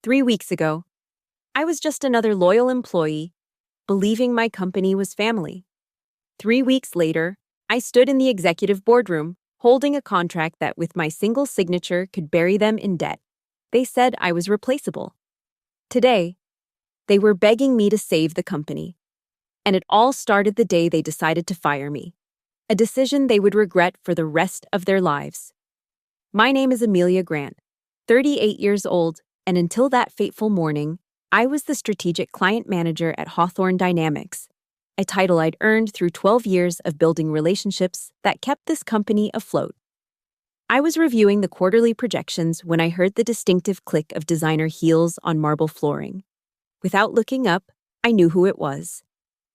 3 weeks ago, I was just another loyal employee, believing my company was family. 3 weeks later, I stood in the executive boardroom, holding a contract that with my single signature could bury them in debt. They said I was replaceable. Today, they were begging me to save the company. And it all started the day they decided to fire me. A decision they would regret for the rest of their lives. My name is Amelia Grant, 38 years old, and until that fateful morning, I was the strategic client manager at Hawthorne Dynamics, a title I'd earned through 12 years of building relationships that kept this company afloat. I was reviewing the quarterly projections when I heard the distinctive click of designer heels on marble flooring. Without looking up, I knew who it was.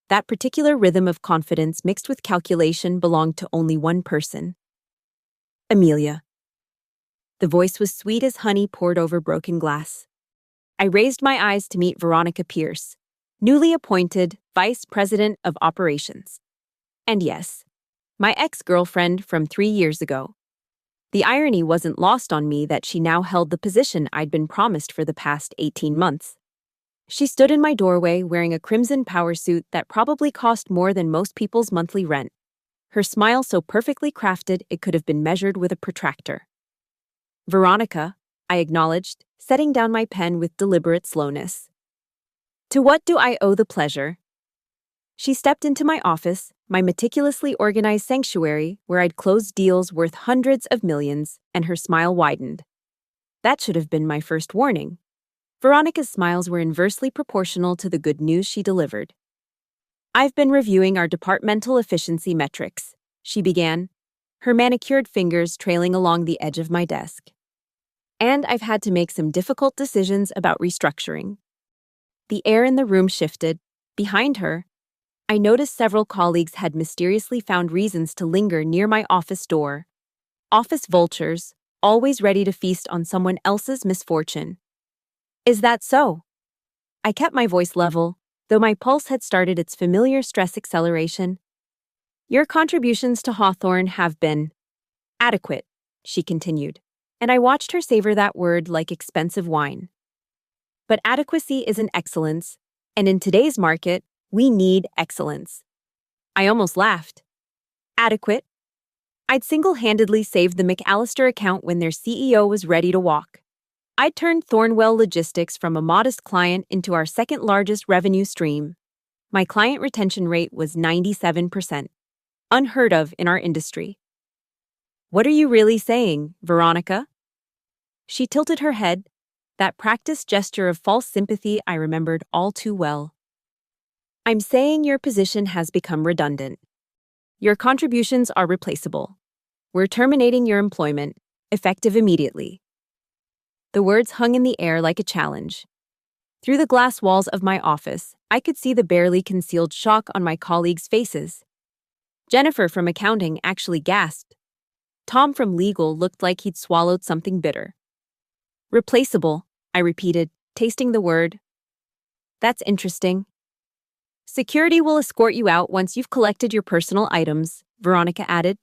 That particular rhythm of confidence mixed with calculation belonged to only one person. Amelia. The voice was sweet as honey poured over broken glass. I raised my eyes to meet Veronica Pierce, newly appointed Vice President of Operations. And yes, my ex-girlfriend from 3 years ago. The irony wasn't lost on me that she now held the position I'd been promised for the past 18 months. She stood in my doorway wearing a crimson power suit that probably cost more than most people's monthly rent. Her smile so perfectly crafted it could have been measured with a protractor. Veronica, I acknowledged, setting down my pen with deliberate slowness. To what do I owe the pleasure? She stepped into my office, my meticulously organized sanctuary where I'd closed deals worth hundreds of millions, and her smile widened. That should have been my first warning. Veronica's smiles were inversely proportional to the good news she delivered. I've been reviewing our departmental efficiency metrics, she began, her manicured fingers trailing along the edge of my desk. And I've had to make some difficult decisions about restructuring. The air in the room shifted. Behind her, I noticed several colleagues had mysteriously found reasons to linger near my office door. Office vultures, always ready to feast on someone else's misfortune. Is that so? I kept my voice level, though my pulse had started its familiar stress acceleration. Your contributions to Hawthorne have been adequate, she continued, and I watched her savor that word like expensive wine. But adequacy isn't excellence, and in today's market, we need excellence. I almost laughed. Adequate? I'd single-handedly saved the McAllister account when their CEO was ready to walk. I'd turned Thornwell Logistics from a modest client into our second-largest revenue stream. My client retention rate was 97%, unheard of in our industry. What are you really saying, Veronica? She tilted her head, that practiced gesture of false sympathy I remembered all too well. I'm saying your position has become redundant. Your contributions are replaceable. We're terminating your employment, effective immediately. The words hung in the air like a challenge. Through the glass walls of my office, I could see the barely concealed shock on my colleagues' faces. Jennifer from accounting actually gasped. Tom from legal looked like he'd swallowed something bitter. Replaceable, I repeated, tasting the word. That's interesting. Security will escort you out once you've collected your personal items, Veronica added,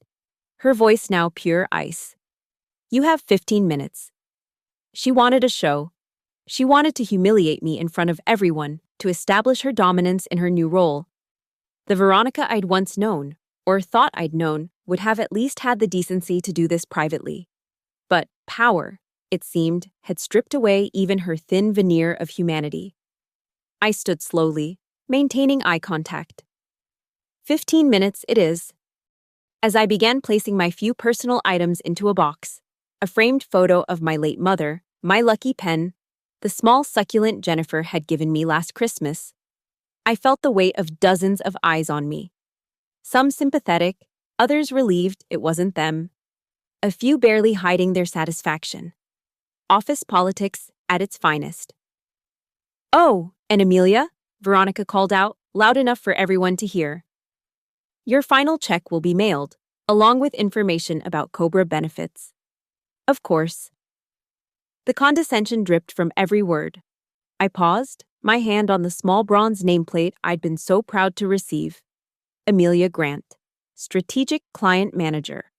her voice now pure ice. You have 15 minutes. She wanted a show. She wanted to humiliate me in front of everyone to establish her dominance in her new role. The Veronica I'd once known, or thought I'd known, would have at least had the decency to do this privately. But power, it seemed, had stripped away even her thin veneer of humanity. I stood slowly, maintaining eye contact. 15 minutes it is. As I began placing my few personal items into a box, a framed photo of my late mother, my lucky pen, the small succulent Jennifer had given me last Christmas, I felt the weight of dozens of eyes on me. Some sympathetic, others relieved it wasn't them. A few barely hiding their satisfaction. Office politics at its finest. Oh, and Amelia, Veronica called out, loud enough for everyone to hear. Your final check will be mailed, along with information about Cobra benefits. Of course. The condescension dripped from every word. I paused, my hand on the small bronze nameplate I'd been so proud to receive. Amelia Grant, Strategic Client Manager.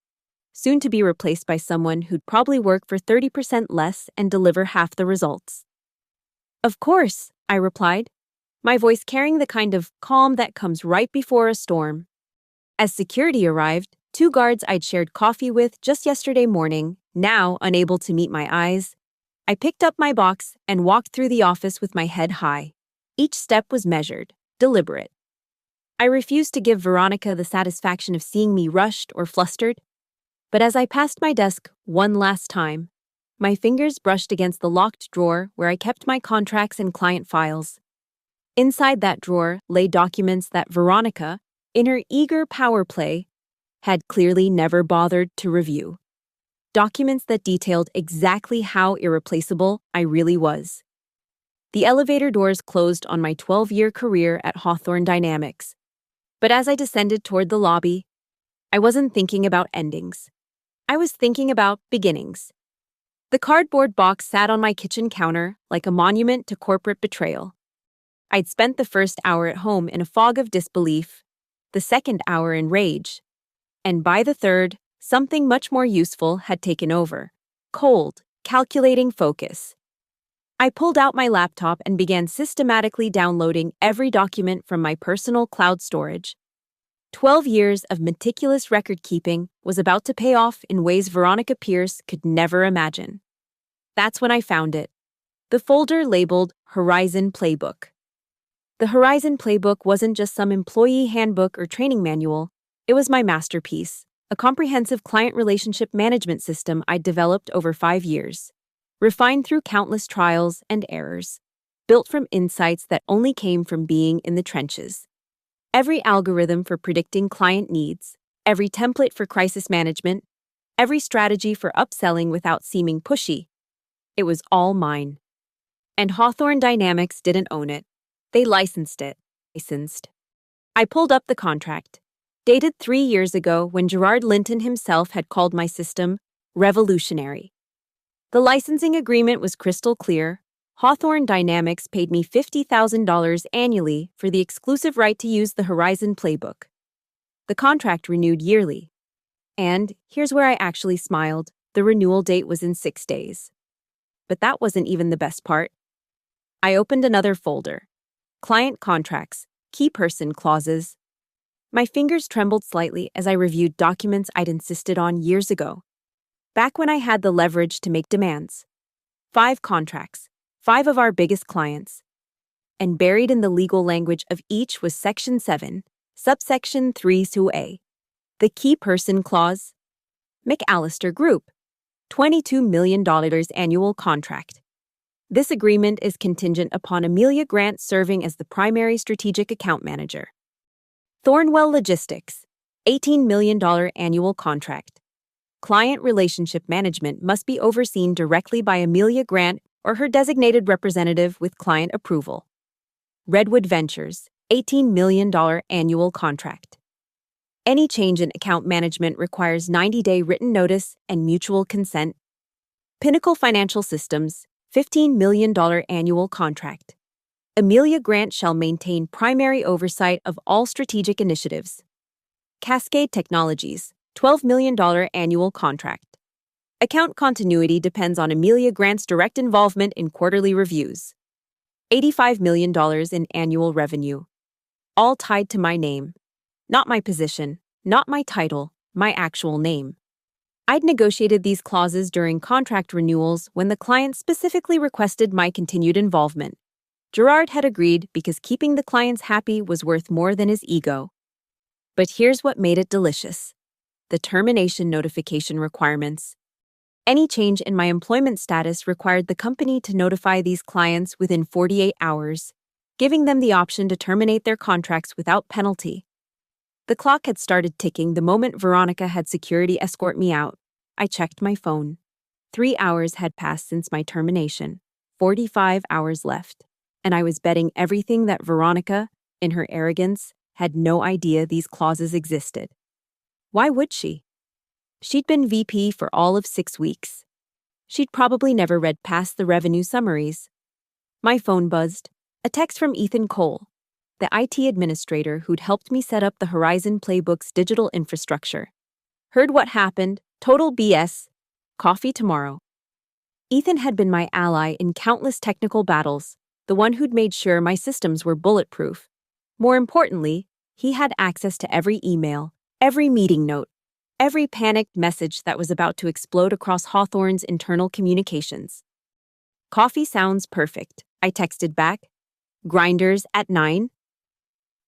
Soon to be replaced by someone who'd probably work for 30% less and deliver half the results. Of course, I replied, my voice carrying the kind of calm that comes right before a storm. As security arrived, two guards I'd shared coffee with just yesterday morning, now unable to meet my eyes, I picked up my box and walked through the office with my head high. Each step was measured, deliberate. I refused to give Veronica the satisfaction of seeing me rushed or flustered. But as I passed my desk one last time, my fingers brushed against the locked drawer where I kept my contracts and client files. Inside that drawer lay documents that Veronica, in her eager power play, had clearly never bothered to review. Documents that detailed exactly how irreplaceable I really was. The elevator doors closed on my 12-year career at Hawthorne Dynamics. But as I descended toward the lobby, I wasn't thinking about endings. I was thinking about beginnings. The cardboard box sat on my kitchen counter like a monument to corporate betrayal. I'd spent the first hour at home in a fog of disbelief, the second hour in rage, and by the third, something much more useful had taken over. Cold, calculating focus. I pulled out my laptop and began systematically downloading every document from my personal cloud storage. 12 years of meticulous record-keeping was about to pay off in ways Veronica Pierce could never imagine. That's when I found it. The folder labeled Horizon Playbook. The Horizon Playbook wasn't just some employee handbook or training manual. It was my masterpiece, a comprehensive client relationship management system I'd developed over 5 years, refined through countless trials and errors, built from insights that only came from being in the trenches. Every algorithm for predicting client needs, every template for crisis management, every strategy for upselling without seeming pushy. It was all mine. And Hawthorne Dynamics didn't own it. They licensed it. I pulled up the contract, dated 3 years ago when Gerard Linton himself had called my system revolutionary. The licensing agreement was crystal clear. Hawthorne Dynamics paid me $50,000 annually for the exclusive right to use the Horizon Playbook. The contract renewed yearly. And here's where I actually smiled. The renewal date was in 6 days. But that wasn't even the best part. I opened another folder. Client contracts, key person clauses. My fingers trembled slightly as I reviewed documents I'd insisted on years ago. Back when I had the leverage to make demands. 5 contracts, 5 of our biggest clients. And buried in the legal language of each was Section 7, subsection 3(a). The key person clause. McAllister Group. $22 million annual contract. This agreement is contingent upon Amelia Grant serving as the primary strategic account manager. Thornwell Logistics. $18 million annual contract. Client relationship management must be overseen directly by Amelia Grant or her designated representative with client approval. Redwood Ventures, $18 million annual contract. Any change in account management requires 90-day written notice and mutual consent. Pinnacle Financial Systems, $15 million annual contract. Amelia Grant shall maintain primary oversight of all strategic initiatives. Cascade Technologies, $12 million annual contract. Account continuity depends on Amelia Grant's direct involvement in quarterly reviews. $85 million in annual revenue. All tied to my name. Not my position, not my title, my actual name. I'd negotiated these clauses during contract renewals when the client specifically requested my continued involvement. Gerard had agreed because keeping the clients happy was worth more than his ego. But here's what made it delicious. The termination notification requirements. Any change in my employment status required the company to notify these clients within 48 hours, giving them the option to terminate their contracts without penalty. The clock had started ticking the moment Veronica had security escort me out. I checked my phone. 3 hours had passed since my termination, 45 hours left, and I was betting everything that Veronica, in her arrogance, had no idea these clauses existed. Why would she? She'd been VP for all of 6 weeks. She'd probably never read past the revenue summaries. My phone buzzed. A text from Ethan Cole, the IT administrator who'd helped me set up the Horizon Playbook's digital infrastructure. Heard what happened, total BS, coffee tomorrow. Ethan had been my ally in countless technical battles, the one who'd made sure my systems were bulletproof. More importantly, he had access to every email, every meeting note, every panicked message that was about to explode across Hawthorne's internal communications. Coffee sounds perfect, I texted back. Grinders at 9?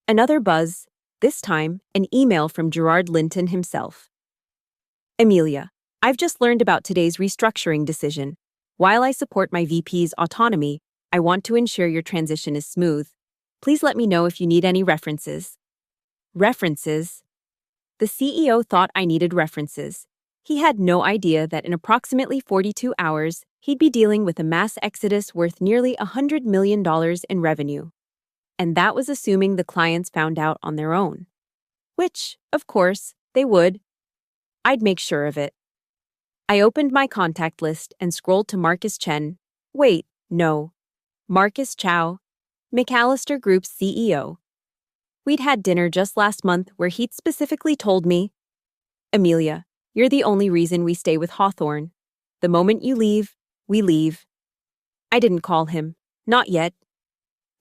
Another buzz, this time an email from Gerard Linton himself. Amelia, I've just learned about today's restructuring decision. While I support my VP's autonomy, I want to ensure your transition is smooth. Please let me know if you need any references. References? The CEO thought I needed references. He had no idea that in approximately 42 hours, he'd be dealing with a mass exodus worth nearly $100 million in revenue. And that was assuming the clients found out on their own. Which, of course, they would. I'd make sure of it. I opened my contact list and scrolled to Marcus Chen. Wait, no. Marcus Chow, McAllister Group's CEO. We'd had dinner just last month where he'd specifically told me, Amelia, you're the only reason we stay with Hawthorne. The moment you leave, we leave. I didn't call him. Not yet.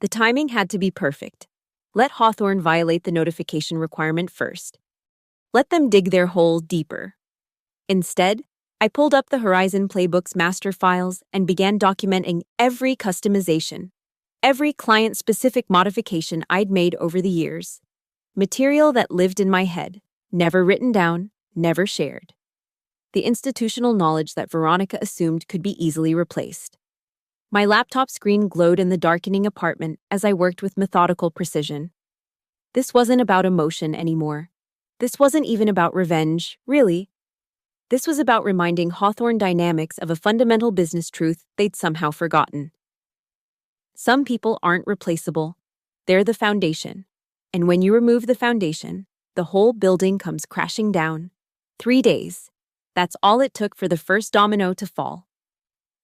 The timing had to be perfect. Let Hawthorne violate the notification requirement first. Let them dig their hole deeper. Instead, I pulled up the Horizon Playbook's master files and began documenting every customization, every client-specific modification I'd made over the years. Material that lived in my head, never written down, never shared. The institutional knowledge that Veronica assumed could be easily replaced. My laptop screen glowed in the darkening apartment as I worked with methodical precision. This wasn't about emotion anymore. This wasn't even about revenge, really. This was about reminding Hawthorne Dynamics of a fundamental business truth they'd somehow forgotten. Some people aren't replaceable. They're the foundation. And when you remove the foundation, the whole building comes crashing down. 3 days. That's all it took for the first domino to fall.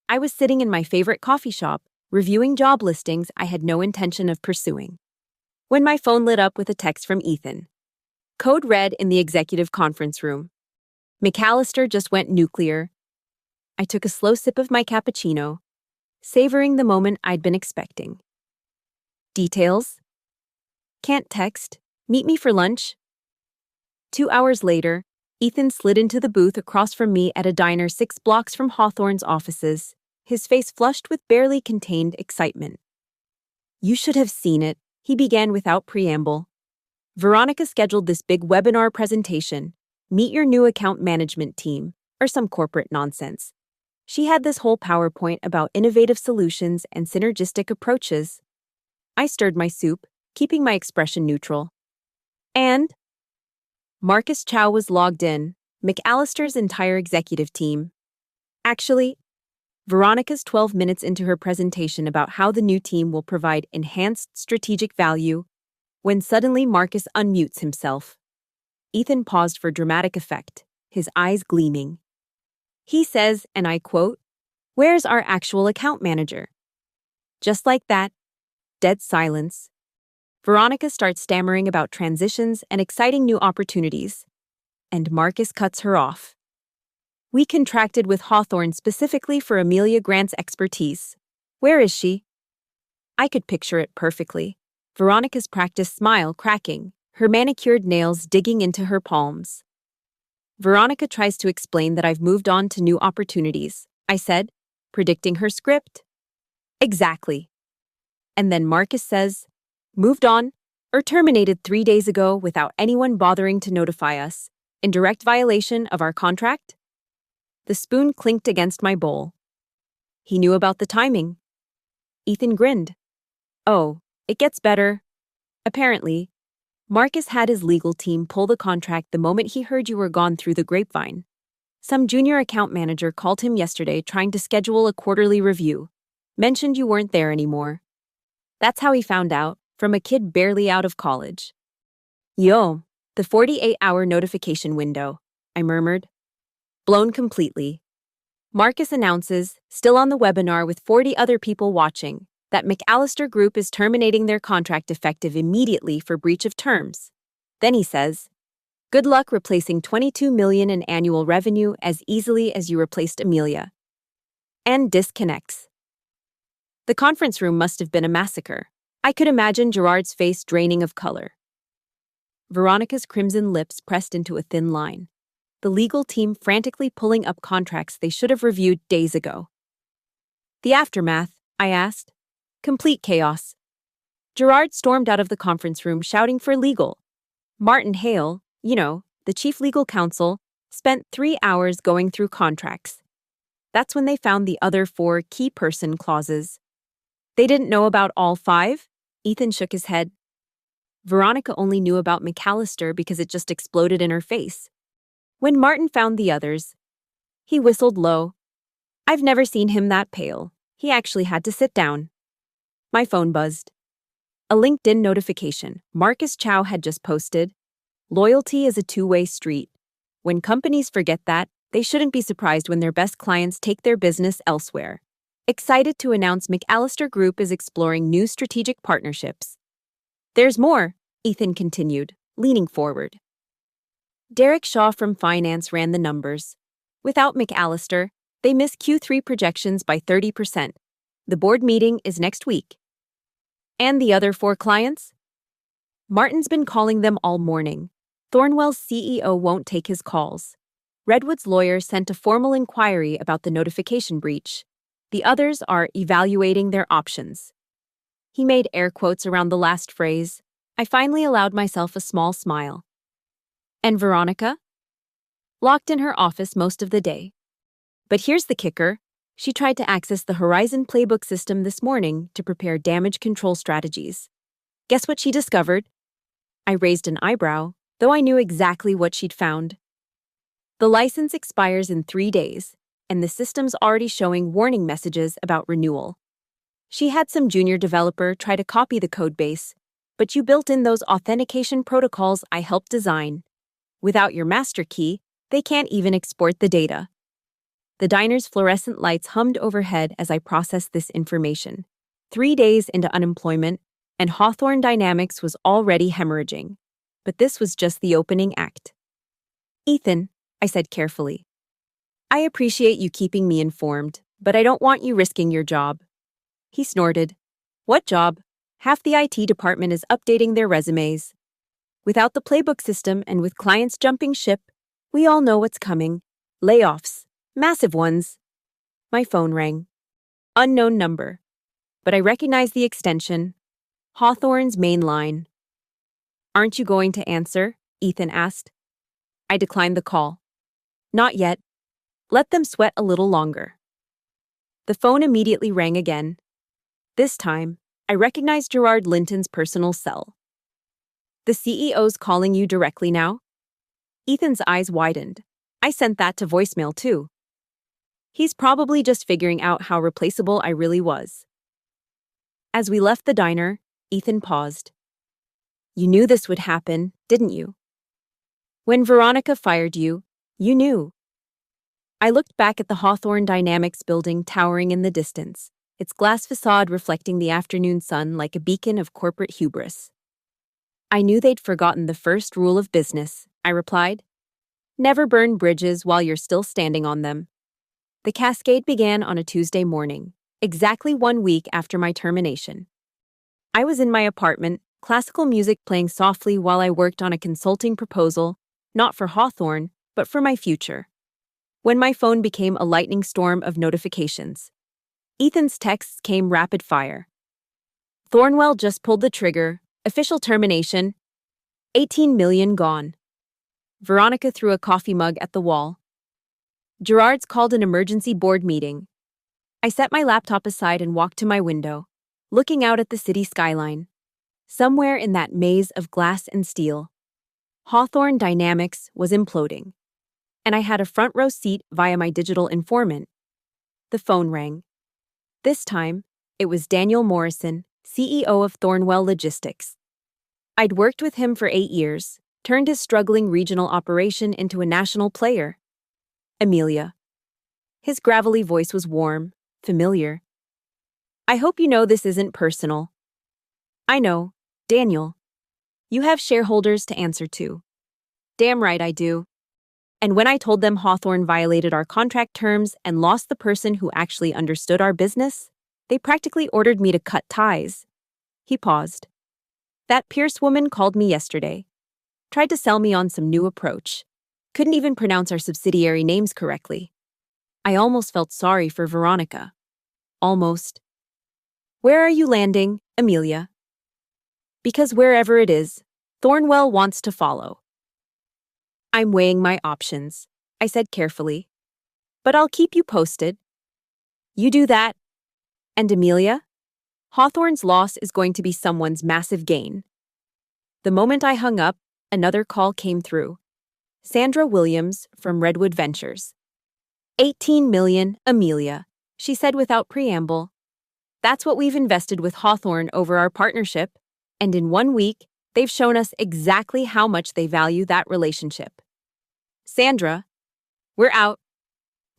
I was sitting in my favorite coffee shop, reviewing job listings I had no intention of pursuing, when my phone lit up with a text from Ethan. Code red in the executive conference room. McAllister just went nuclear. I took a slow sip of my cappuccino, savoring the moment I'd been expecting. Details? Can't text. Meet me for lunch. 2 hours later, Ethan slid into the booth across from me at a diner 6 blocks from Hawthorne's offices, his face flushed with barely contained excitement. You should have seen it, he began without preamble. Veronica scheduled this big webinar presentation, Meet Your New Account Management Team, or some corporate nonsense. She had this whole PowerPoint about innovative solutions and synergistic approaches. I stirred my soup, keeping my expression neutral. And Marcus Chow was logged in, McAllister's entire executive team. Actually, Veronica's 12 minutes into her presentation about how the new team will provide enhanced strategic value, when suddenly Marcus unmutes himself. Ethan paused for dramatic effect, his eyes gleaming. He says, and I quote, "Where's our actual account manager?" Just like that, dead silence. Veronica starts stammering about transitions and exciting new opportunities, and Marcus cuts her off. We contracted with Hawthorne specifically for Amelia Grant's expertise. Where is she? I could picture it perfectly. Veronica's practiced smile cracking, her manicured nails digging into her palms. Veronica tries to explain that I've moved on to new opportunities, I said, predicting her script. Exactly. And then Marcus says, moved on, or terminated 3 days ago without anyone bothering to notify us, in direct violation of our contract? The spoon clinked against my bowl. He knew about the timing. Ethan grinned. Oh, it gets better. Apparently, Marcus had his legal team pull the contract the moment he heard you were gone through the grapevine. Some junior account manager called him yesterday trying to schedule a quarterly review. Mentioned you weren't there anymore. That's how he found out, from a kid barely out of college. Yo, the 48-hour notification window, I murmured. Blown completely. Marcus announces, still on the webinar with 40 other people watching, that McAllister Group is terminating their contract effective immediately for breach of terms. Then he says, good luck replacing $22 million in annual revenue as easily as you replaced Amelia. And disconnects. The conference room must have been a massacre. I could imagine Gerard's face draining of color. Veronica's crimson lips pressed into a thin line. The legal team frantically pulling up contracts they should have reviewed days ago. The aftermath, I asked. Complete chaos. Gerard stormed out of the conference room shouting for legal. Martin Hale, the chief legal counsel, spent 3 hours going through contracts. That's when they found the other 4 key person clauses. They didn't know about all 5? Ethan shook his head. Veronica only knew about McAllister because it just exploded in her face. When Martin found the others, he whistled low. I've never seen him that pale. He actually had to sit down. My phone buzzed. A LinkedIn notification. Marcus Chow had just posted, "Loyalty is a two-way street. When companies forget that, they shouldn't be surprised when their best clients take their business elsewhere." Excited to announce McAllister Group is exploring new strategic partnerships. There's more, Ethan continued, leaning forward. Derek Shaw from Finance ran the numbers. Without McAllister, they miss Q3 projections by 30%. The board meeting is next week. And the other 4 clients? Martin's been calling them all morning. Thornwell's CEO won't take his calls. Redwood's lawyer sent a formal inquiry about the notification breach. The others are evaluating their options. He made air quotes around the last phrase. I finally allowed myself a small smile. And Veronica? Locked in her office most of the day. But here's the kicker. She tried to access the Horizon Playbook system this morning to prepare damage control strategies. Guess what she discovered? I raised an eyebrow, though I knew exactly what she'd found. The license expires in 3 days, and the system's already showing warning messages about renewal. She had some junior developer try to copy the codebase, but you built in those authentication protocols I helped design. Without your master key, they can't even export the data. The diner's fluorescent lights hummed overhead as I processed this information. 3 days into unemployment, and Hawthorne Dynamics was already hemorrhaging. But this was just the opening act. Ethan, I said carefully, I appreciate you keeping me informed, but I don't want you risking your job. He snorted. What job? Half the IT department is updating their resumes. Without the playbook system and with clients jumping ship, we all know what's coming. Layoffs. Massive ones. My phone rang. Unknown number. But I recognized the extension. Hawthorne's main line. Aren't you going to answer? Ethan asked. I declined the call. Not yet. Let them sweat a little longer. The phone immediately rang again. This time, I recognized Gerard Linton's personal cell. The CEO's calling you directly now? Ethan's eyes widened. I sent that to voicemail too. He's probably just figuring out how replaceable I really was. As we left the diner, Ethan paused. You knew this would happen, didn't you? When Veronica fired you, you knew. I looked back at the Hawthorne Dynamics building towering in the distance, its glass facade reflecting the afternoon sun like a beacon of corporate hubris. I knew they'd forgotten the first rule of business, I replied. Never burn bridges while you're still standing on them. The cascade began on a Tuesday morning, exactly 1 week after my termination. I was in my apartment, classical music playing softly while I worked on a consulting proposal, not for Hawthorne, but for my future. When my phone became a lightning storm of notifications. Ethan's texts came rapid fire. Thornwell just pulled the trigger, official termination, 18 million gone. Veronica threw a coffee mug at the wall. Gerard's called an emergency board meeting. I set my laptop aside and walked to my window, looking out at the city skyline. Somewhere in that maze of glass and steel, Hawthorne Dynamics was imploding, and I had a front row seat via my digital informant. The phone rang. This time, it was Daniel Morrison, CEO of Thornwell Logistics. I'd worked with him for 8 years, turned his struggling regional operation into a national player. Amelia. His gravelly voice was warm, familiar. I hope you know this isn't personal. I know, Daniel. You have shareholders to answer to. Damn right I do. And when I told them Hawthorne violated our contract terms and lost the person who actually understood our business, They practically ordered me to cut ties. He paused. That Pierce woman called me yesterday. Tried to sell me on some new approach. Couldn't even pronounce our subsidiary names correctly. I almost felt sorry for Veronica. Almost. Where are you landing, Amelia? Because wherever it is, Thornwell wants to follow. I'm weighing my options, I said carefully. But I'll keep you posted. You do that. And Amelia? Hawthorne's loss is going to be someone's massive gain. The moment I hung up, another call came through. Sandra Williams from Redwood Ventures. 18 million, Amelia, she said without preamble. That's what we've invested with Hawthorne over our partnership, and in 1 week, they've shown us exactly how much they value that relationship. Sandra, we're out.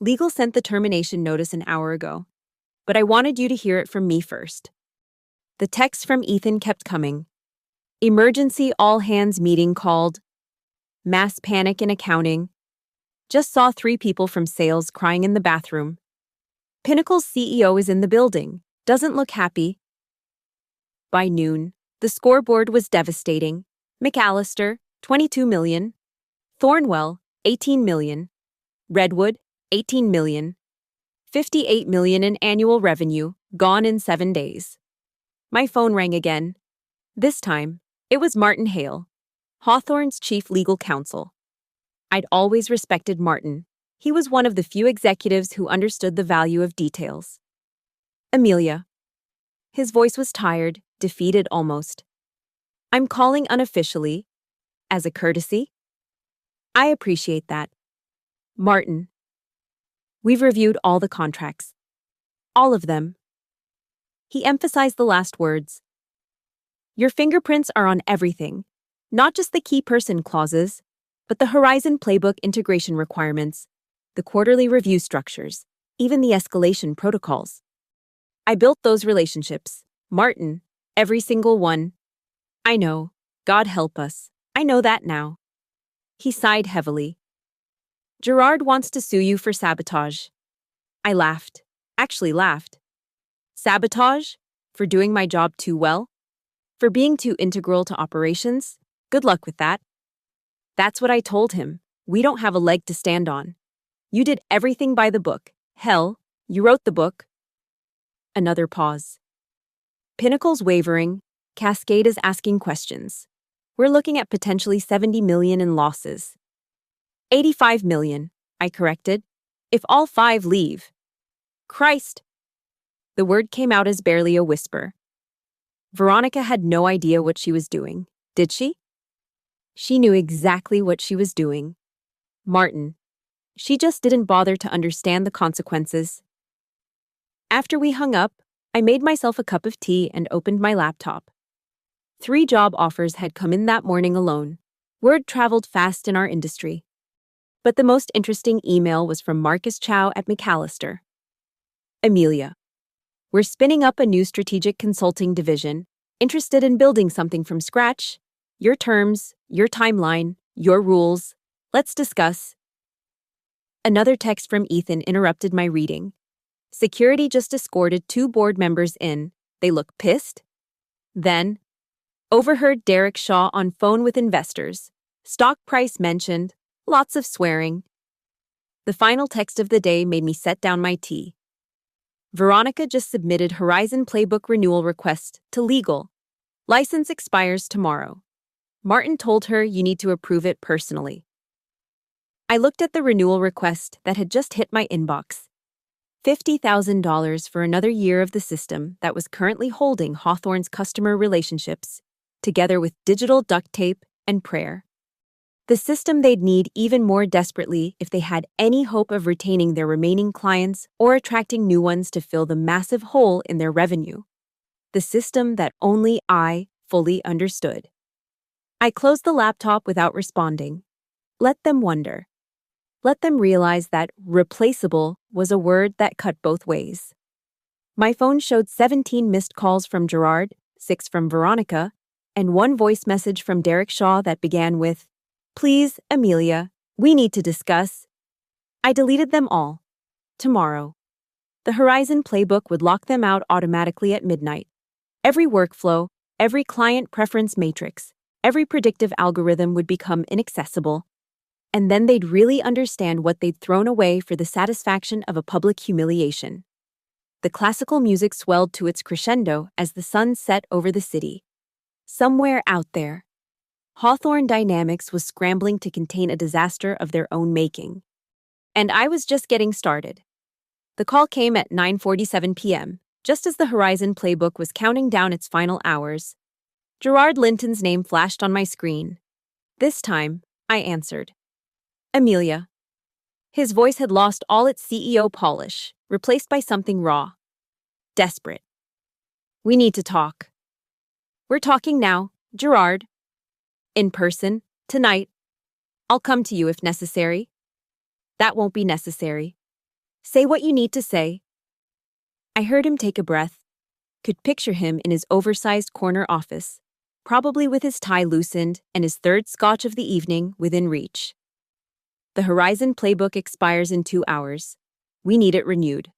Legal sent the termination notice an hour ago, but I wanted you to hear it from me first. The text from Ethan kept coming. Emergency all-hands meeting called. Mass panic in accounting. Just saw 3 people from sales crying in the bathroom. Pinnacle's CEO is in the building. Doesn't look happy. By noon, the scoreboard was devastating. McAllister, 22 million. Thornwell, 18 million. Redwood, 18 million. 58 million in annual revenue, gone in 7 days. My phone rang again. This time, it was Martin Hale, Hawthorne's chief legal counsel. I'd always respected Martin. He was one of the few executives who understood the value of details. Amelia. His voice was tired, defeated almost. I'm calling unofficially, as a courtesy. I appreciate that. Martin. We've reviewed all the contracts. All of them. He emphasized the last words. Your fingerprints are on everything, not just the key person clauses, but the Horizon Playbook integration requirements, the quarterly review structures, even the escalation protocols. I built those relationships. Martin, every single one. I know. God help us. I know that now. He sighed heavily. Gerard wants to sue you for sabotage. I laughed. Actually laughed. Sabotage? For doing my job too well? For being too integral to operations? Good luck with that. That's what I told him. We don't have a leg to stand on. You did everything by the book. Hell, you wrote the book. Another pause. Pinnacle's wavering. Cascade is asking questions. We're looking at potentially 70 million in losses. 85 million, I corrected. If all 5 leave. Christ! The word came out as barely a whisper. Veronica had no idea what she was doing, did she? She knew exactly what she was doing. Martin. She just didn't bother to understand the consequences. After we hung up, I made myself a cup of tea and opened my laptop. 3 job offers had come in that morning alone. Word traveled fast in our industry. But the most interesting email was from Marcus Chow at McAllister. Amelia. We're spinning up a new strategic consulting division, interested in building something from scratch. Your terms, your timeline, your rules. Let's discuss. Another text from Ethan interrupted my reading. Security just escorted 2 board members in. They look pissed. Then, overheard Derek Shaw on phone with investors. Stock price mentioned. Lots of swearing. The final text of the day made me set down my tea. Veronica just submitted Horizon Playbook renewal request to legal. License expires tomorrow. Martin told her you need to approve it personally. I looked at the renewal request that had just hit my inbox. $50,000 for another year of the system that was currently holding Hawthorne's customer relationships, together with digital duct tape and prayer. The system they'd need even more desperately if they had any hope of retaining their remaining clients or attracting new ones to fill the massive hole in their revenue. The system that only I fully understood. I closed the laptop without responding. Let them wonder. Let them realize that replaceable was a word that cut both ways. My phone showed 17 missed calls from Gerard, 6 from Veronica, and 1 voice message from Derek Shaw that began with, Please, Amelia, we need to discuss. I deleted them all. Tomorrow. The Horizon playbook would lock them out automatically at midnight. Every workflow, every client preference matrix, every predictive algorithm would become inaccessible. And then they'd really understand what they'd thrown away for the satisfaction of a public humiliation. The classical music swelled to its crescendo as the sun set over the city. Somewhere out there, Hawthorne Dynamics was scrambling to contain a disaster of their own making. And I was just getting started. The call came at 9:47 p.m., just as the Horizon playbook was counting down its final hours. Gerard Linton's name flashed on my screen. This time, I answered. Amelia. His voice had lost all its CEO polish, replaced by something raw. Desperate. We need to talk. We're talking now, Gerard. In person, tonight. I'll come to you if necessary. That won't be necessary. Say what you need to say. I heard him take a breath. Could picture him in his oversized corner office, probably with his tie loosened and his third scotch of the evening within reach. The Horizon playbook expires in 2 hours. We need it renewed.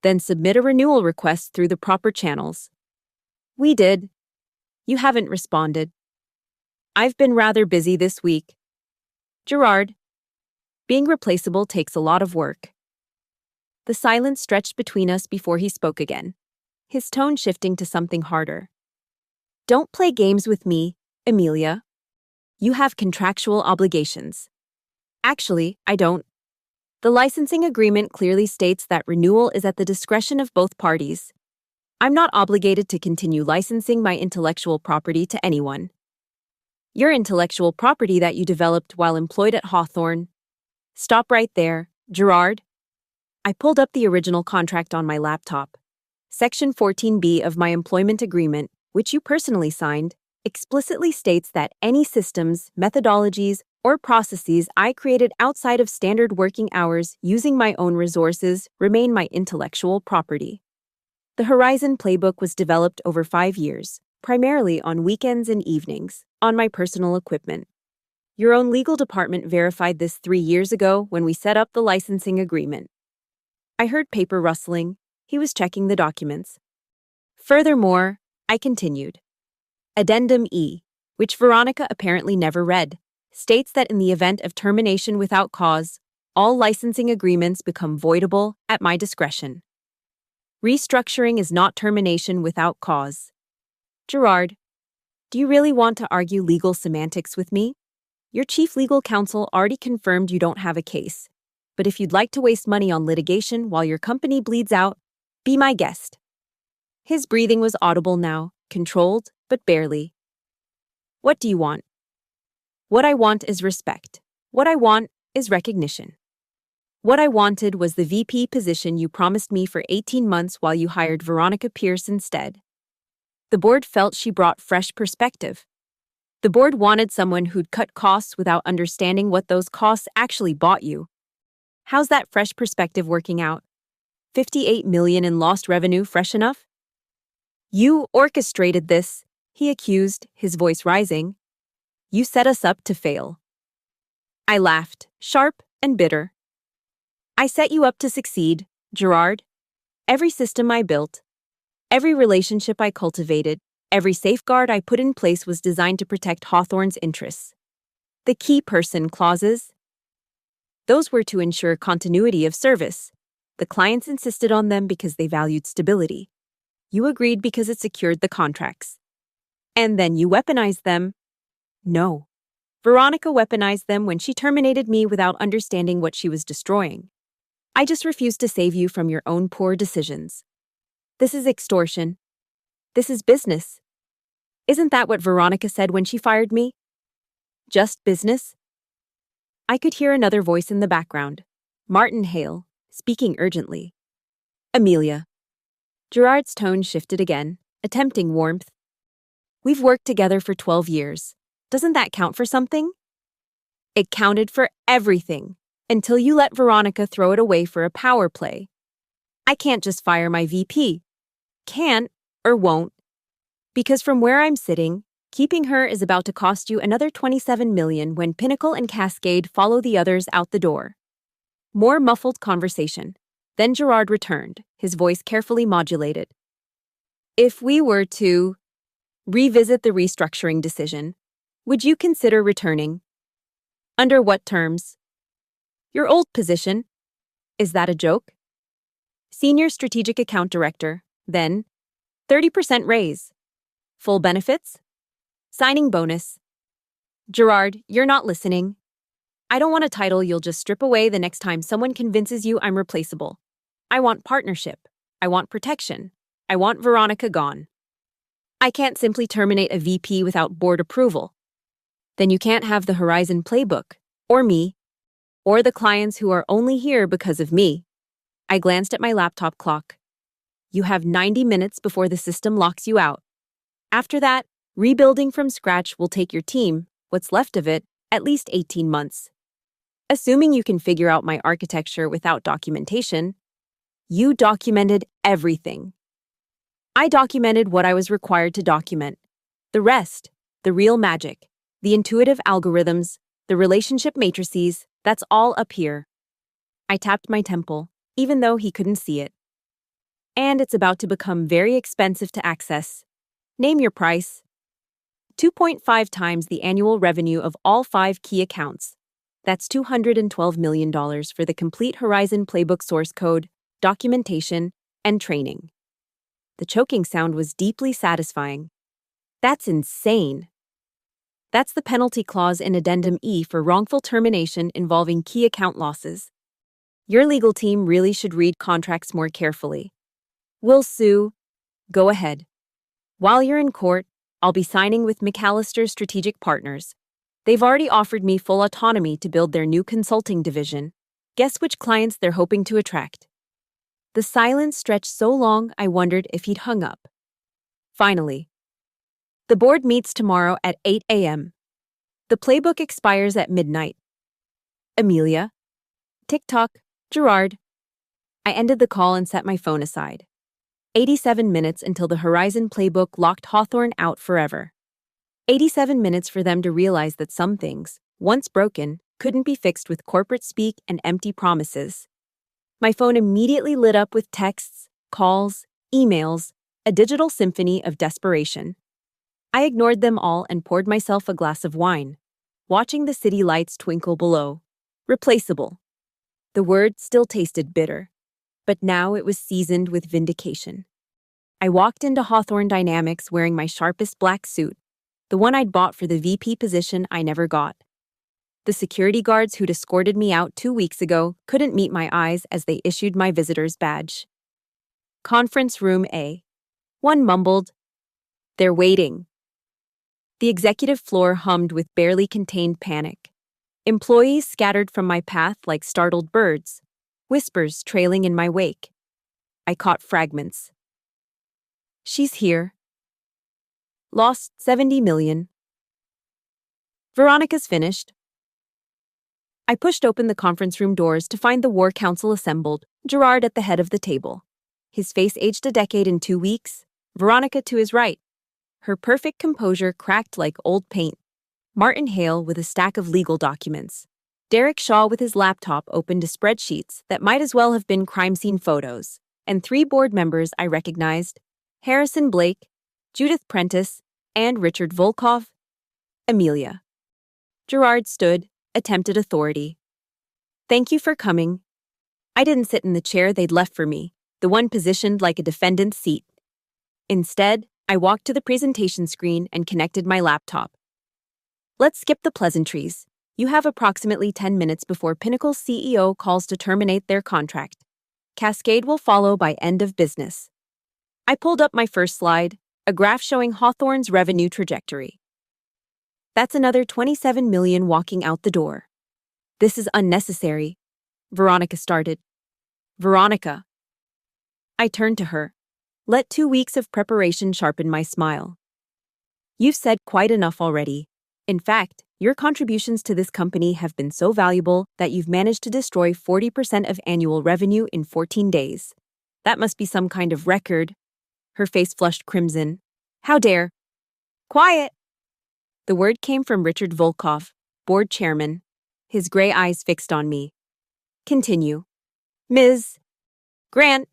Then submit a renewal request through the proper channels. We did. You haven't responded. I've been rather busy this week. Gerard, being replaceable takes a lot of work. The silence stretched between us before he spoke again, his tone shifting to something harder. Don't play games with me, Amelia. You have contractual obligations. Actually, I don't. The licensing agreement clearly states that renewal is at the discretion of both parties. I'm not obligated to continue licensing my intellectual property to anyone. Your intellectual property that you developed while employed at Hawthorne. Stop right there, Gerard. I pulled up the original contract on my laptop. Section 14B of my employment agreement, which you personally signed, explicitly states that any systems, methodologies, or processes I created outside of standard working hours using my own resources remain my intellectual property. The Horizon playbook was developed over 5 years, primarily on weekends and evenings, on my personal equipment. Your own legal department verified this 3 years ago when we set up the licensing agreement. I heard paper rustling. He was checking the documents. Furthermore, I continued. Addendum E, which Veronica apparently never read, states that in the event of termination without cause, all licensing agreements become voidable at my discretion. Restructuring is not termination without cause. Gerard, do you really want to argue legal semantics with me? Your chief legal counsel already confirmed you don't have a case, but if you'd like to waste money on litigation while your company bleeds out, be my guest. His breathing was audible now, controlled, but barely. What do you want? What I want is respect. What I want is recognition. What I wanted was the VP position you promised me for 18 months while you hired Veronica Pierce instead. The board felt she brought fresh perspective. The board wanted someone who'd cut costs without understanding what those costs actually bought you. How's that fresh perspective working out? $58 million in lost revenue fresh enough? You orchestrated this, he accused, his voice rising. You set us up to fail. I laughed, sharp and bitter. I set you up to succeed, Gerard. Every system I built, every relationship I cultivated, every safeguard I put in place was designed to protect Hawthorne's interests. The key person clauses, those were to ensure continuity of service. The clients insisted on them because they valued stability. You agreed because it secured the contracts. And then you weaponized them. No. Veronica weaponized them when she terminated me without understanding what she was destroying. I just refused to save you from your own poor decisions. This is extortion. This is business. Isn't that what Veronica said when she fired me? Just business? I could hear another voice in the background. Martin Hale, speaking urgently. Amelia. Gerard's tone shifted again, attempting warmth. We've worked together for 12 years. Doesn't that count for something? It counted for everything, until you let Veronica throw it away for a power play. I can't just fire my VP. Can't or won't. Because from where I'm sitting, keeping her is about to cost you another $27 million when Pinnacle and Cascade follow the others out the door. More muffled conversation. Then Gerard returned, his voice carefully modulated. If we were to revisit the restructuring decision, would you consider returning? Under what terms? Your old position. Is that a joke? Senior Strategic Account Director, then 30% raise. Full benefits? Signing bonus. Gerard, you're not listening. I don't want a title you'll just strip away the next time someone convinces you I'm replaceable. I want partnership. I want protection. I want Veronica gone. I can't simply terminate a VP without board approval. Then you can't have the Horizon playbook, or me, or the clients who are only here because of me. I glanced at my laptop clock. You have 90 minutes before the system locks you out. After that, rebuilding from scratch will take your team, what's left of it, at least 18 months. Assuming you can figure out my architecture without documentation, you documented everything. I documented what I was required to document. The rest, the real magic, the intuitive algorithms, the relationship matrices, that's all up here. I tapped my temple, even though he couldn't see it. And it's about to become very expensive to access. Name your price. 2.5 times the annual revenue of all 5 key accounts. That's $212 million for the complete Horizon playbook source code, documentation, and training. The choking sound was deeply satisfying. That's insane. That's the penalty clause in Addendum E for wrongful termination involving key account losses. Your legal team really should read contracts more carefully. We'll sue. Go ahead. While you're in court, I'll be signing with McAllister Strategic Partners. They've already offered me full autonomy to build their new consulting division. Guess which clients they're hoping to attract? The silence stretched so long I wondered if he'd hung up. Finally, the board meets tomorrow at 8 a.m. The playbook expires at midnight. Amelia. Tick-tock. Gerard. I ended the call and set my phone aside. 87 minutes until the Horizon playbook locked Hawthorne out forever. 87 minutes for them to realize that some things, once broken, couldn't be fixed with corporate speak and empty promises. My phone immediately lit up with texts, calls, emails, a digital symphony of desperation. I ignored them all and poured myself a glass of wine, watching the city lights twinkle below. Replaceable. The word still tasted bitter, but now it was seasoned with vindication. I walked into Hawthorne Dynamics wearing my sharpest black suit, the one I'd bought for the VP position I never got. The security guards who'd escorted me out 2 weeks ago couldn't meet my eyes as they issued my visitor's badge. Conference Room A. One mumbled, "They're waiting." The executive floor hummed with barely contained panic. Employees scattered from my path like startled birds, whispers trailing in my wake. I caught fragments. She's here. Lost 70 million. Veronica's finished. I pushed open the conference room doors to find the War Council assembled, Gerard at the head of the table. His face aged a decade in 2 weeks, Veronica to his right. Her perfect composure cracked like old paint. Martin Hale with a stack of legal documents. Derek Shaw with his laptop open to spreadsheets that might as well have been crime scene photos. And 3 board members I recognized: Harrison Blake, Judith Prentice, and Richard Volkov. Amelia. Gerard stood, attempted authority. Thank you for coming. I didn't sit in the chair they'd left for me, the one positioned like a defendant's seat. Instead, I walked to the presentation screen and connected my laptop. Let's skip the pleasantries. You have approximately 10 minutes before Pinnacle's CEO calls to terminate their contract. Cascade will follow by end of business. I pulled up my first slide, a graph showing Hawthorne's revenue trajectory. That's another 27 million walking out the door. This is unnecessary. Veronica started. Veronica. I turned to her. Let 2 weeks of preparation sharpen my smile. You've said quite enough already. In fact, your contributions to this company have been so valuable that you've managed to destroy 40% of annual revenue in 14 days. That must be some kind of record. Her face flushed crimson. How dare? Quiet! The word came from Richard Volkov, board chairman, his gray eyes fixed on me. Continue. Ms. Grant.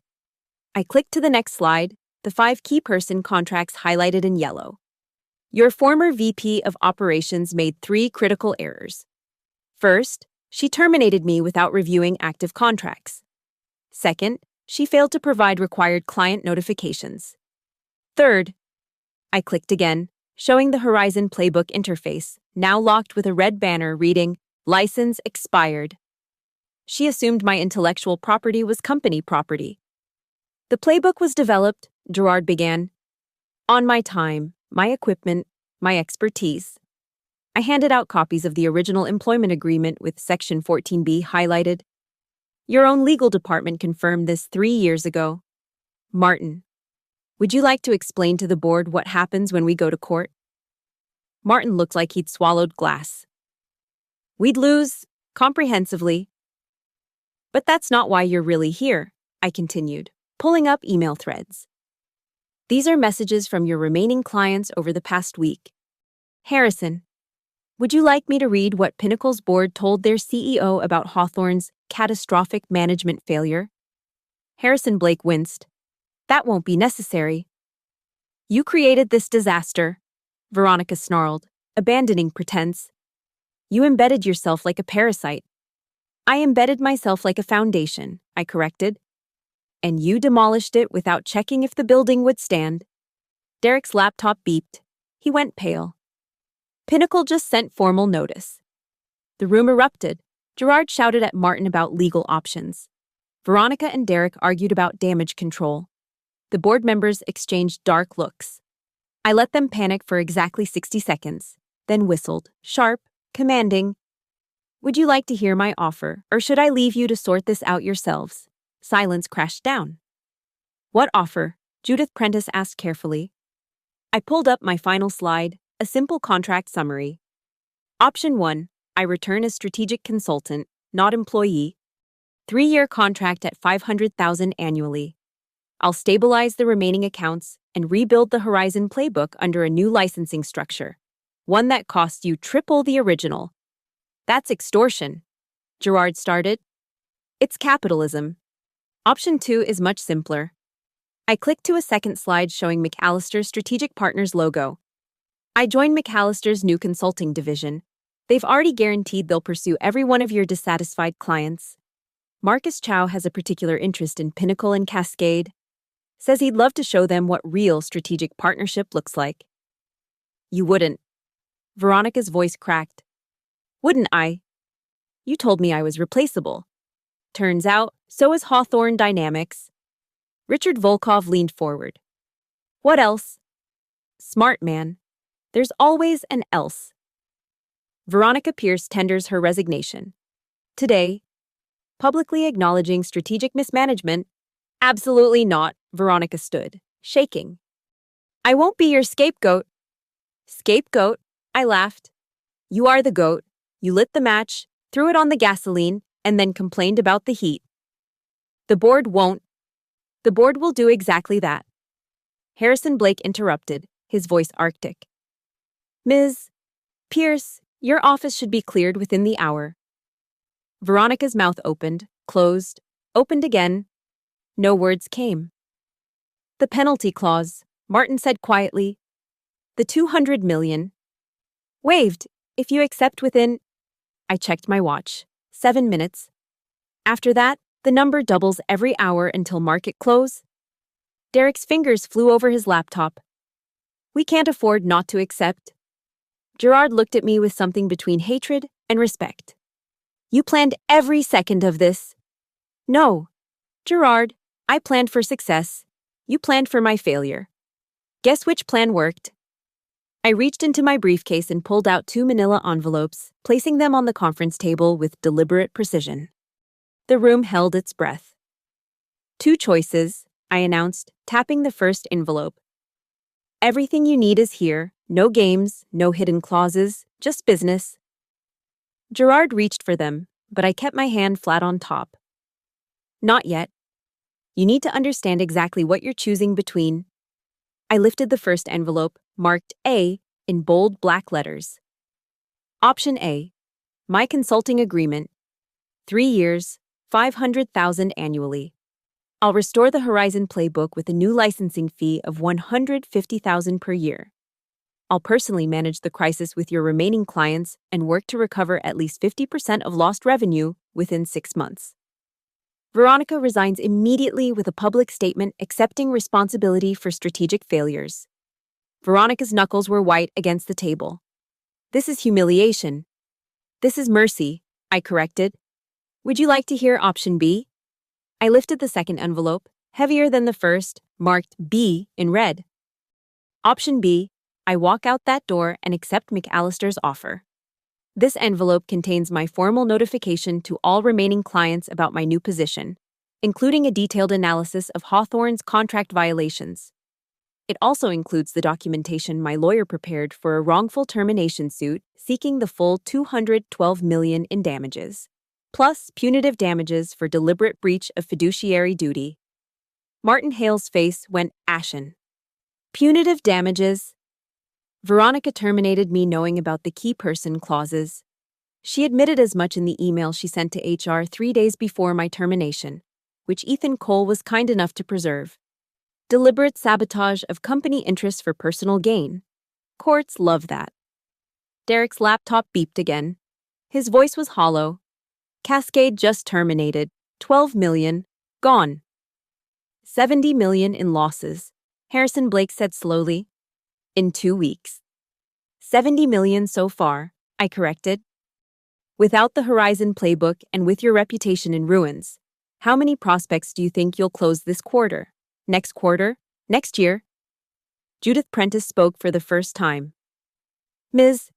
I clicked to the next slide, the 5 key person contracts highlighted in yellow. Your former VP of Operations made 3 critical errors. First, she terminated me without reviewing active contracts. Second, she failed to provide required client notifications. Third, I clicked again, showing the Horizon Playbook interface, now locked with a red banner reading, "License expired." She assumed my intellectual property was company property. The playbook was developed, Gerard began, on my time, my equipment, my expertise. I handed out copies of the original employment agreement with Section 14B highlighted. Your own legal department confirmed this 3 years ago. Martin, would you like to explain to the board what happens when we go to court? Martin looked like he'd swallowed glass. We'd lose, comprehensively. But that's not why you're really here, I continued, pulling up email threads. These are messages from your remaining clients over the past week. Harrison, would you like me to read what Pinnacle's board told their CEO about Hawthorne's catastrophic management failure? Harrison Blake winced. That won't be necessary. You created this disaster, Veronica snarled, abandoning pretense. You embedded yourself like a parasite. I embedded myself like a foundation, I corrected. And you demolished it without checking if the building would stand. Derek's laptop beeped. He went pale. Pinnacle just sent formal notice. The room erupted. Gerard shouted at Martin about legal options. Veronica and Derek argued about damage control. The board members exchanged dark looks. I let them panic for exactly 60 seconds, then whistled, sharp, commanding. Would you like to hear my offer, or should I leave you to sort this out yourselves? Silence crashed down. What offer? Judith Prentice asked carefully. I pulled up my final slide, a simple contract summary. Option 1, I return as strategic consultant, not employee. 3-year contract at $500,000 annually. I'll stabilize the remaining accounts and rebuild the Horizon Playbook under a new licensing structure, one that costs you triple the original. That's extortion, Gerard started. It's capitalism. Option 2 is much simpler. I clicked to a second slide showing McAllister's Strategic Partners logo. I joined McAllister's new consulting division. They've already guaranteed they'll pursue every one of your dissatisfied clients. Marcus Chow has a particular interest in Pinnacle and Cascade. Says he'd love to show them what real strategic partnership looks like. You wouldn't. Veronica's voice cracked. Wouldn't I? You told me I was replaceable. Turns out, so is Hawthorne Dynamics. Richard Volkov leaned forward. What else? Smart man. There's always an else. Veronica Pierce tenders her resignation. Today, publicly acknowledging strategic mismanagement. Absolutely not, Veronica stood, shaking. I won't be your scapegoat. Scapegoat? I laughed. You are the goat. You lit the match, threw it on the gasoline, and then complained about the heat. The board won't. The board will do exactly that. Harrison Blake interrupted, his voice arctic. Ms. Pierce, your office should be cleared within the hour. Veronica's mouth opened, closed, opened again. No words came. The penalty clause, Martin said quietly. The $200 million. Waived, if you accept within... I checked my watch. 7 minutes. After that, the number doubles every hour until market close. Derek's fingers flew over his laptop. We can't afford not to accept. Gerard looked at me with something between hatred and respect. You planned every second of this. No. Gerard, I planned for success. You planned for my failure. Guess which plan worked? I reached into my briefcase and pulled out 2 manila envelopes, placing them on the conference table with deliberate precision. The room held its breath. 2 choices, I announced, tapping the first envelope. Everything you need is here. No games, no hidden clauses, just business. Gerard reached for them, but I kept my hand flat on top. Not yet. You need to understand exactly what you're choosing between. I lifted the first envelope, marked A, in bold black letters. Option A, my consulting agreement. 3 years, $500,000 annually. I'll restore the Horizon playbook with a new licensing fee of $150,000 per year. I'll personally manage the crisis with your remaining clients and work to recover at least 50% of lost revenue within 6 months. Veronica resigns immediately with a public statement accepting responsibility for strategic failures. Veronica's knuckles were white against the table. This is humiliation. This is mercy, I corrected. Would you like to hear option B? I lifted the second envelope, heavier than the first, marked B in red. Option B, I walk out that door and accept McAllister's offer. This envelope contains my formal notification to all remaining clients about my new position, including a detailed analysis of Hawthorne's contract violations. It also includes the documentation my lawyer prepared for a wrongful termination suit seeking the full $212 million in damages, plus punitive damages for deliberate breach of fiduciary duty. Martin Hale's face went ashen. Punitive damages? Veronica terminated me knowing about the key person clauses. She admitted as much in the email she sent to HR 3 days before my termination, which Ethan Cole was kind enough to preserve. Deliberate sabotage of company interests for personal gain. Courts love that. Derek's laptop beeped again. His voice was hollow. Cascade just terminated. 12 million. Gone. 70 million in losses, Harrison Blake said slowly. In 2 weeks. 70 million so far, I corrected. Without the Horizon playbook and with your reputation in ruins, how many prospects do you think you'll close this quarter? Next quarter? Next year? Judith Prentice spoke for the first time. Ms.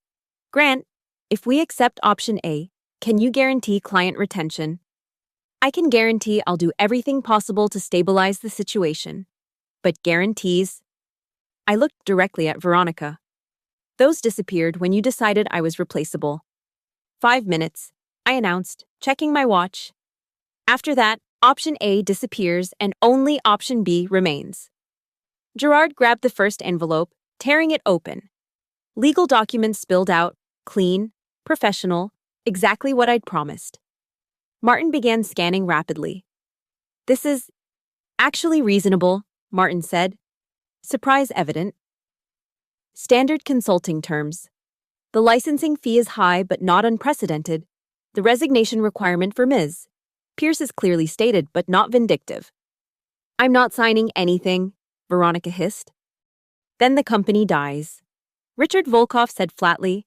Grant, if we accept option A, can you guarantee client retention? I can guarantee I'll do everything possible to stabilize the situation. But guarantees? I looked directly at Veronica. Those disappeared when you decided I was replaceable. 5 minutes, I announced, checking my watch. After that, option A disappears and only option B remains. Gerard grabbed the first envelope, tearing it open. Legal documents spilled out, clean, professional, exactly what I'd promised. Martin began scanning rapidly. This is actually reasonable, Martin said. Surprise evident. Standard consulting terms. The licensing fee is high but not unprecedented. The resignation requirement for Ms. Pierce is clearly stated but not vindictive. I'm not signing anything, Veronica hissed. Then the company dies. Richard Volkov said flatly.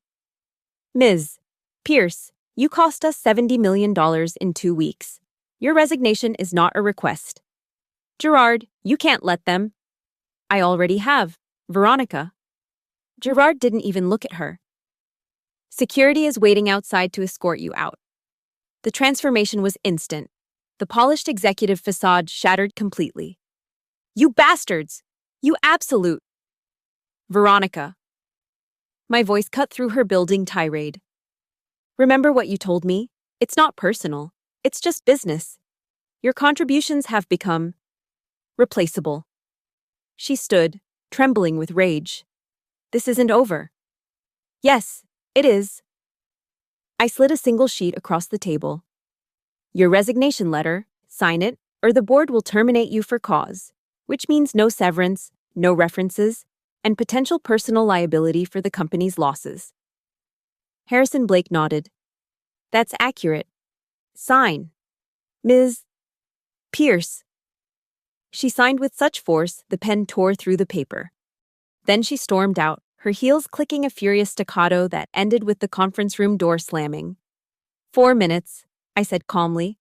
Ms. Pierce, you cost us $70 million in 2 weeks. Your resignation is not a request. Gerard, you can't let them. I already have, Veronica. Gerard didn't even look at her. Security is waiting outside to escort you out. The transformation was instant. The polished executive facade shattered completely. You bastards! You absolute! Veronica. My voice cut through her building tirade. Remember what you told me? It's not personal. It's just business. Your contributions have become replaceable. She stood, trembling with rage. This isn't over. Yes, it is. I slid a single sheet across the table. Your resignation letter, sign it, or the board will terminate you for cause, which means no severance, no references, and potential personal liability for the company's losses. Harrison Blake nodded. That's accurate. Sign. Ms. Pierce. She signed with such force, the pen tore through the paper. Then she stormed out, her heels clicking a furious staccato that ended with the conference room door slamming. 4 minutes, I said calmly.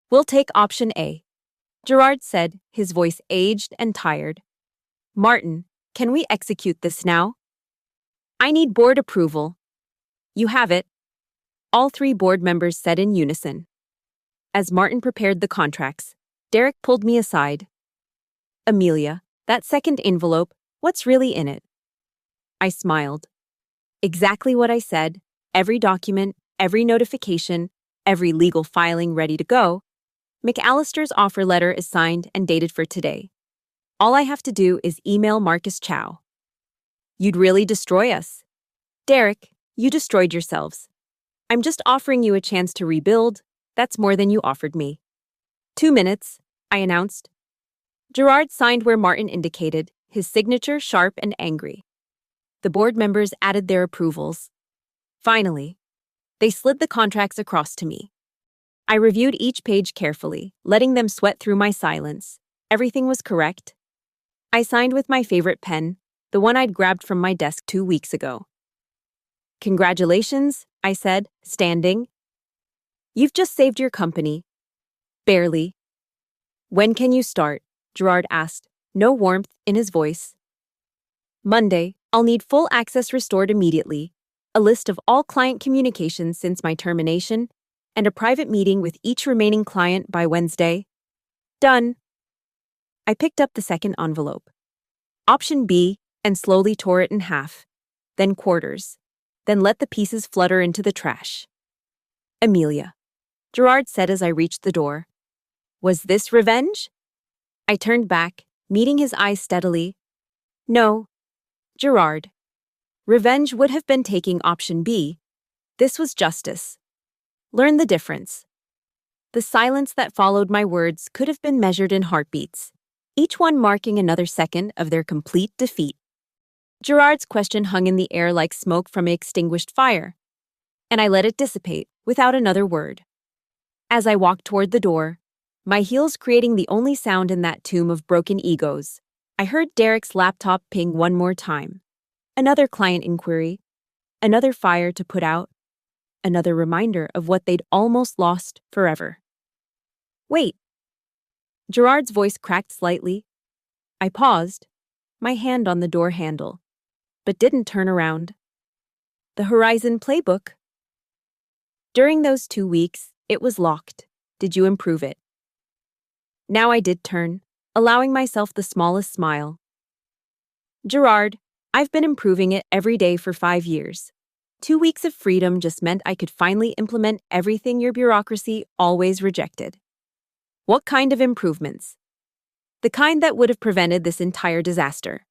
We'll take option A. Gerard said, his voice aged and tired. Martin, can we execute this now? I need board approval. You have it. All 3 board members said in unison. As Martin prepared the contracts, Derek pulled me aside. Amelia, that second envelope, what's really in it? I smiled. Exactly what I said, every document, every notification, every legal filing ready to go. McAllister's offer letter is signed and dated for today. All I have to do is email Marcus Chow. You'd really destroy us. Derek, you destroyed yourselves. I'm just offering you a chance to rebuild. That's more than you offered me. 2 minutes, I announced. Gerard signed where Martin indicated, his signature sharp and angry. The board members added their approvals. Finally, they slid the contracts across to me. I reviewed each page carefully, letting them sweat through my silence. Everything was correct. I signed with my favorite pen, the one I'd grabbed from my desk 2 weeks ago. Congratulations, I said, standing. You've just saved your company. Barely. When can you start? Gerard asked, no warmth in his voice. Monday, I'll need full access restored immediately, a list of all client communications since my termination, and a private meeting with each remaining client by Wednesday. Done. I picked up the second envelope. Option B, and slowly tore it in half, then quarters, then let the pieces flutter into the trash. Amelia, Gerard said as I reached the door. Was this revenge? I turned back, meeting his eyes steadily. No, Gerard. Revenge would have been taking option B. This was justice. Learn the difference. The silence that followed my words could have been measured in heartbeats, each one marking another second of their complete defeat. Gerard's question hung in the air like smoke from an extinguished fire, and I let it dissipate without another word. As I walked toward the door, my heels creating the only sound in that tomb of broken egos, I heard Derek's laptop ping one more time. Another client inquiry, another fire to put out, another reminder of what they'd almost lost forever. Wait. Gerard's voice cracked slightly. I paused, my hand on the door handle, but didn't turn around. The Horizon playbook. During those 2 weeks, it was locked. Did you improve it? Now I did turn, allowing myself the smallest smile. Gerard, I've been improving it every day for 5 years. 2 weeks of freedom just meant I could finally implement everything your bureaucracy always rejected. What kind of improvements? The kind that would have prevented this entire disaster.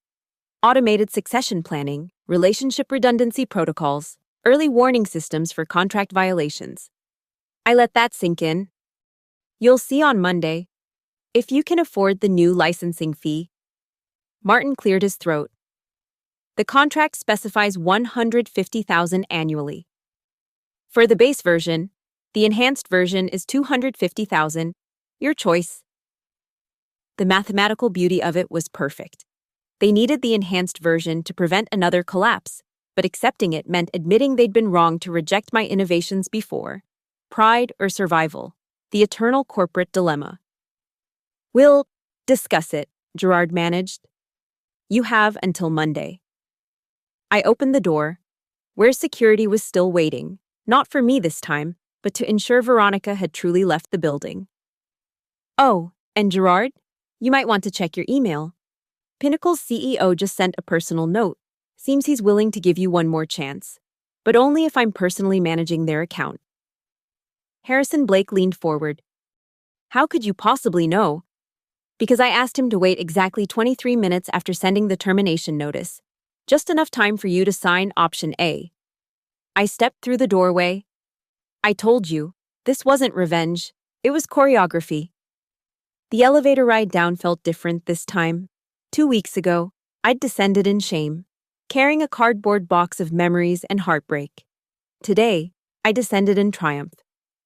Automated succession planning, relationship redundancy protocols, early warning systems for contract violations. I let that sink in. You'll see on Monday. If you can afford the new licensing fee. Martin cleared his throat. The contract specifies $150,000 annually. For the base version, the enhanced version is $250,000. Your choice. The mathematical beauty of it was perfect. They needed the enhanced version to prevent another collapse, but accepting it meant admitting they'd been wrong to reject my innovations before. Pride or survival, the eternal corporate dilemma. We'll discuss it, Gerard managed. You have until Monday. I opened the door, where security was still waiting, not for me this time, but to ensure Veronica had truly left the building. Oh, and Gerard, you might want to check your email. Pinnacle's CEO just sent a personal note. Seems he's willing to give you one more chance, but only if I'm personally managing their account. Harrison Blake leaned forward. How could you possibly know? Because I asked him to wait exactly 23 minutes after sending the termination notice. Just enough time for you to sign option A. I stepped through the doorway. I told you, this wasn't revenge, it was choreography. The elevator ride down felt different this time. 2 weeks ago, I'd descended in shame, carrying a cardboard box of memories and heartbreak. Today, I descended in triumph,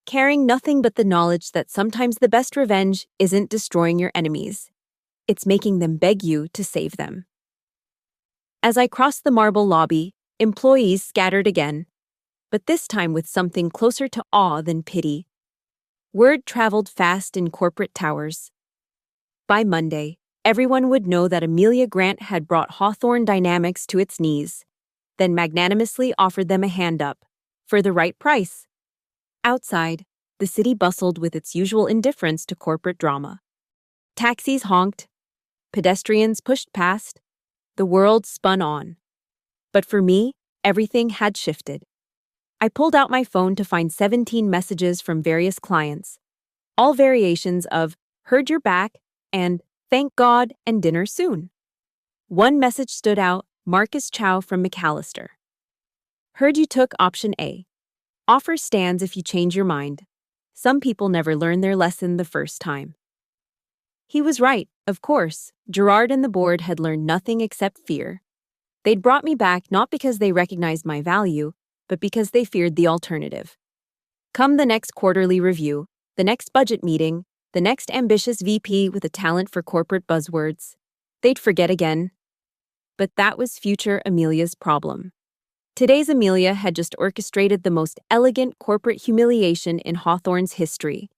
carrying nothing but the knowledge that sometimes the best revenge isn't destroying your enemies. It's making them beg you to save them. As I crossed the marble lobby, employees scattered again, but this time with something closer to awe than pity. Word traveled fast in corporate towers. By Monday, everyone would know that Amelia Grant had brought Hawthorne Dynamics to its knees, then magnanimously offered them a hand up, for the right price. Outside, the city bustled with its usual indifference to corporate drama. Taxis honked, pedestrians pushed past, the world spun on. But for me, everything had shifted. I pulled out my phone to find 17 messages from various clients, all variations of "heard you're back" and "thank God" and "dinner soon." One message stood out, Marcus Chow from McAllister. "Heard you took option A. Offer stands if you change your mind. Some people never learn their lesson the first time." He was right, of course. Gerard and the board had learned nothing except fear. They'd brought me back not because they recognized my value, but because they feared the alternative. Come the next quarterly review, the next budget meeting, the next ambitious VP with a talent for corporate buzzwords, they'd forget again. But that was future Amelia's problem. Today's Amelia had just orchestrated the most elegant corporate humiliation in Hawthorne's history.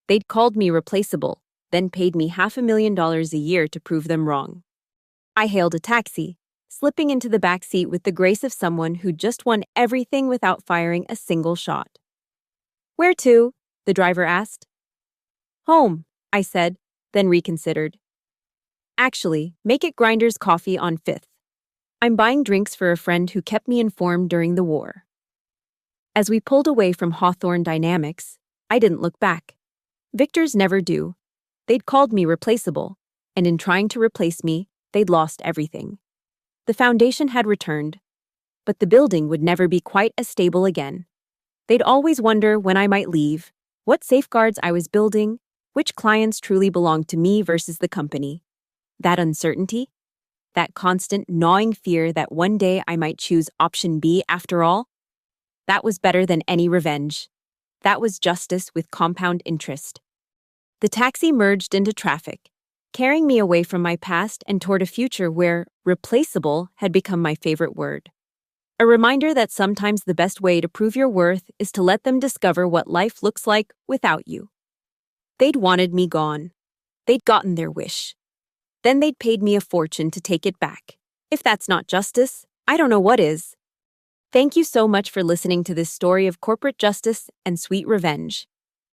They'd called me replaceable, then paid me $500,000 a year to prove them wrong. I hailed a taxi, slipping into the back seat with the grace of someone who'd just won everything without firing a single shot. "Where to?" the driver asked. "Home," I said, then reconsidered. "Actually, make it Grinders Coffee on 5th. I'm buying drinks for a friend who kept me informed during the war." As we pulled away from Hawthorne Dynamics, I didn't look back. Victors never do. They'd called me replaceable, and in trying to replace me, they'd lost everything. The foundation had returned, but the building would never be quite as stable again. They'd always wonder when I might leave, what safeguards I was building, which clients truly belonged to me versus the company. That uncertainty, that constant gnawing fear that one day I might choose option B after all, that was better than any revenge. That was justice with compound interest. The taxi merged into traffic, carrying me away from my past and toward a future where replaceable had become my favorite word. A reminder that sometimes the best way to prove your worth is to let them discover what life looks like without you. They'd wanted me gone. They'd gotten their wish. Then they'd paid me a fortune to take it back. If that's not justice, I don't know what is. Thank you so much for listening to this story of corporate justice and sweet revenge.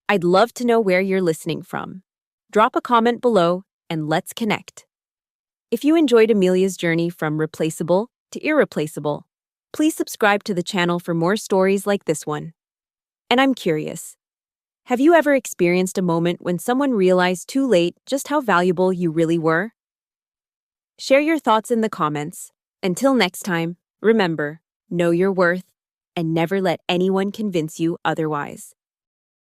I'd love to know where you're listening from. Drop a comment below and let's connect. If you enjoyed Amelia's journey from replaceable to irreplaceable, please subscribe to the channel for more stories like this one. And I'm curious, have you ever experienced a moment when someone realized too late just how valuable you really were? Share your thoughts in the comments. Until next time, remember, know your worth and never let anyone convince you otherwise.